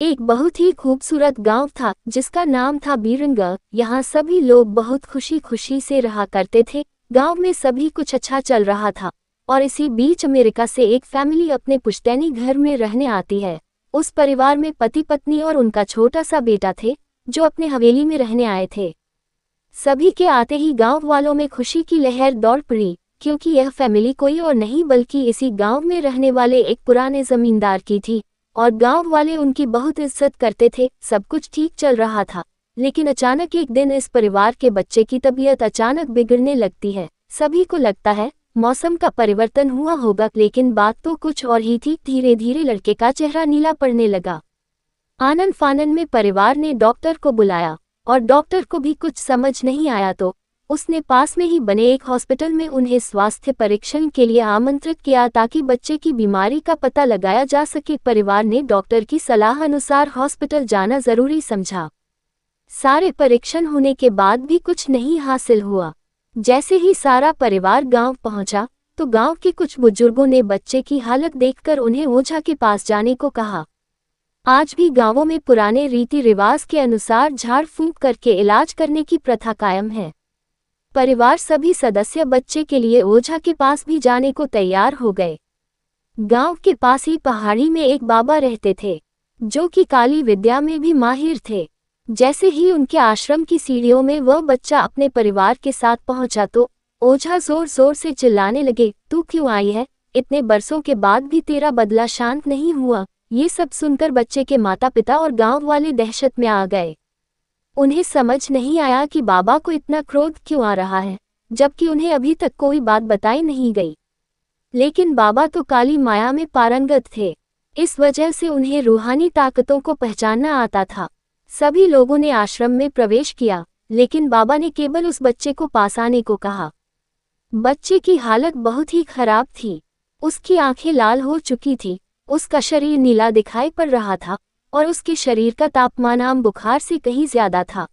एक बहुत ही खूबसूरत गांव था जिसका नाम था बीरंगा। यहाँ सभी लोग बहुत खुशी खुशी से रहा करते थे। गांव में सभी कुछ अच्छा चल रहा था और इसी बीच अमेरिका से एक फैमिली अपने पुश्तैनी घर में रहने आती है। उस परिवार में पति पत्नी और उनका छोटा सा बेटा थे जो अपने हवेली में रहने आए थे। सभी के आते ही गांव वालों में खुशी की लहर दौड़ पड़ी, क्योंकि यह फैमिली कोई और नहीं बल्कि इसी गांव में रहने वाले एक पुराने जमींदार की थी और गांव वाले उनकी बहुत इज्जत करते थे। सब कुछ ठीक चल रहा था, लेकिन अचानक एक दिन इस परिवार के बच्चे की तबीयत अचानक बिगड़ने लगती है। सभी को लगता है मौसम का परिवर्तन हुआ होगा, लेकिन बात तो कुछ और ही थी। धीरे धीरे लड़के का चेहरा नीला पड़ने लगा। आनन फानन में परिवार ने डॉक्टर को बुलाया और डॉक्टर को भी कुछ समझ नहीं आया तो उसने पास में ही बने एक हॉस्पिटल में उन्हें स्वास्थ्य परीक्षण के लिए आमंत्रित किया ताकि बच्चे की बीमारी का पता लगाया जा सके। परिवार ने डॉक्टर की सलाह अनुसार हॉस्पिटल जाना जरूरी समझा। सारे परीक्षण होने के बाद भी कुछ नहीं हासिल हुआ। जैसे ही सारा परिवार गांव पहुंचा तो गांव के कुछ बुजुर्गों ने बच्चे की हालत देखकर उन्हें ओझा के पास जाने को कहा। आज भी गांवों में पुराने रीति रिवाज के अनुसार झाड़ फूंक करके इलाज करने की प्रथा कायम है। परिवार सभी सदस्य बच्चे के लिए ओझा के पास भी जाने को तैयार हो गए। गांव के पास ही पहाड़ी में एक बाबा रहते थे जो कि काली विद्या में भी माहिर थे। जैसे ही उनके आश्रम की सीढ़ियों में वह बच्चा अपने परिवार के साथ पहुंचा तो ओझा जोर जोर से चिल्लाने लगे, तू क्यों आई है? इतने बरसों के बाद भी तेरा बदला शांत नहीं हुआ। ये सब सुनकर बच्चे के माता पिता और गांव वाले दहशत में आ गए। उन्हें समझ नहीं आया कि बाबा को इतना क्रोध क्यों आ रहा है, जबकि उन्हें अभी तक कोई बात बताई नहीं गई। लेकिन बाबा तो काली माया में पारंगत थे, इस वजह से उन्हें रूहानी ताकतों को पहचानना आता था। सभी लोगों ने आश्रम में प्रवेश किया, लेकिन बाबा ने केवल उस बच्चे को पास आने को कहा। बच्चे की हालत बहुत ही खराब थी। उसकी आंखें लाल हो चुकी थी, उसका शरीर नीला दिखाई पड़ रहा था और उसके शरीर का तापमान आम बुखार से कहीं ज्यादा था।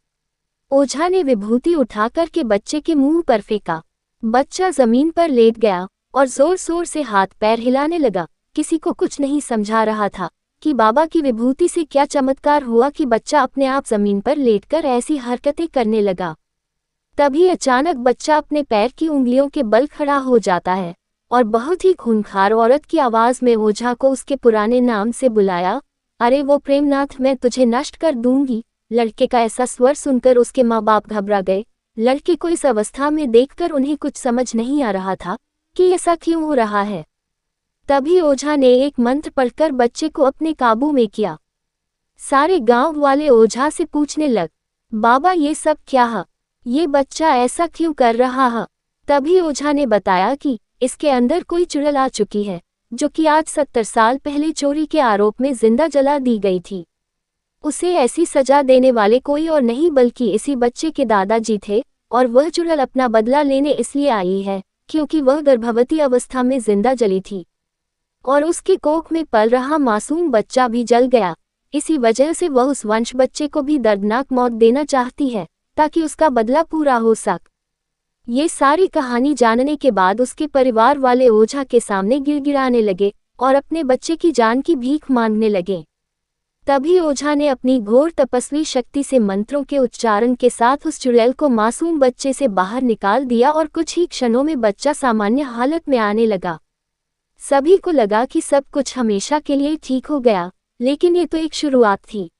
ओझा ने विभूति उठाकर के बच्चे के मुंह पर फेंका। बच्चा जमीन पर लेट गया और जोर जोर से हाथ पैर हिलाने लगा। किसी को कुछ नहीं समझा रहा था कि बाबा की विभूति से क्या चमत्कार हुआ कि बच्चा अपने आप जमीन पर लेटकर ऐसी हरकतें करने लगा। तभी अचानक बच्चा अपने पैर की उंगलियों के बल खड़ा हो जाता है और बहुत ही खूंखार औरत की आवाज में ओझा को उसके पुराने नाम से बुलाया, अरे वो प्रेमनाथ, मैं तुझे नष्ट कर दूंगी। लड़के का ऐसा स्वर सुनकर उसके माँ बाप घबरा गए। लड़के को इस अवस्था में देखकर उन्हें कुछ समझ नहीं आ रहा था कि ऐसा क्यों हो रहा है। तभी ओझा ने एक मंत्र पढ़कर बच्चे को अपने काबू में किया। सारे गांव वाले ओझा से पूछने लग, बाबा ये सब क्या है? ये बच्चा ऐसा क्यों कर रहा है? तभी ओझा ने बताया कि इसके अंदर कोई चुड़ैल आ चुकी है जो कि आज 70 साल पहले चोरी के आरोप में जिंदा जला दी गई थी। उसे ऐसी सजा देने वाले कोई और नहीं बल्कि इसी बच्चे के दादाजी थे और वह चुड़ैल अपना बदला लेने इसलिए आई है क्योंकि वह गर्भवती अवस्था में जिंदा जली थी और उसके कोख में पल रहा मासूम बच्चा भी जल गया। इसी वजह से वह उस वंश बच्चे को भी दर्दनाक मौत देना चाहती है ताकि उसका बदला पूरा हो सके। ये सारी कहानी जानने के बाद उसके परिवार वाले ओझा के सामने गिड़गिड़ाने लगे और अपने बच्चे की जान की भीख मांगने लगे। तभी ओझा ने अपनी घोर तपस्वी शक्ति से मंत्रों के उच्चारण के साथ उस चुड़ैल को मासूम बच्चे से बाहर निकाल दिया और कुछ ही क्षणों में बच्चा सामान्य हालत में आने लगा। सभी को लगा कि सब कुछ हमेशा के लिए ठीक हो गया, लेकिन ये तो एक शुरुआत थी।